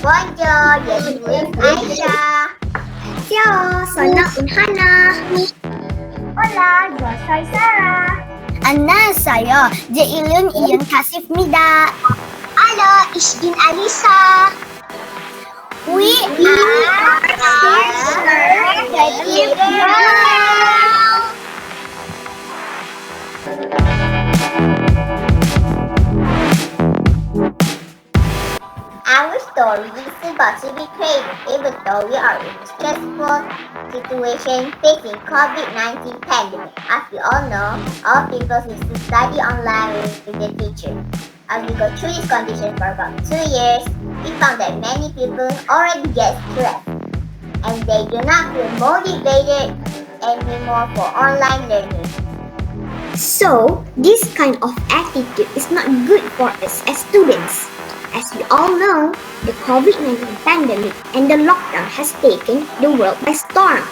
Bonjour, je suis Aisyah. Ciao, sana Hana. Hola, yo soy Sarah. 안녕하세요. 제 이름 이은 카시프입니다. Hello, ich bin Alisa. We are Creative Girl. Our story is about to be creative even though we are in a stressful situation facing COVID-19 pandemic. As we all know, all people need to study online with the teacher. As we go through this condition for about 2 years, we found that many people already get stressed and they do not feel motivated anymore for online learning. So, this kind of attitude is not good for us as students. As we all know, the COVID-19 pandemic and the lockdown has taken the world by storm.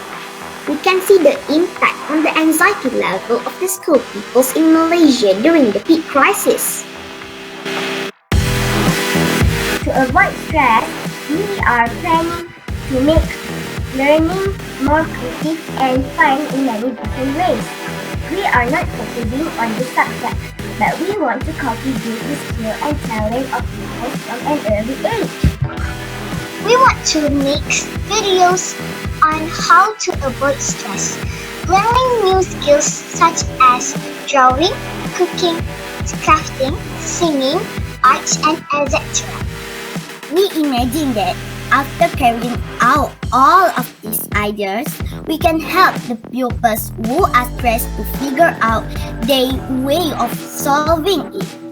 We can see the impact on the anxiety level of the school pupils in Malaysia during the peak crisis. To avoid stress, we are planning to make learning more creative and fun in many different ways. We are not focusing on the subject, but we want to cultivate the skill and talent of people from an early age. We want to make videos on how to avoid stress, learning new skills such as drawing, cooking, crafting, singing, arts, and etc. We imagine that after carrying out all of these ideas, we can help the pupils who are stressed to figure out their way of solving it.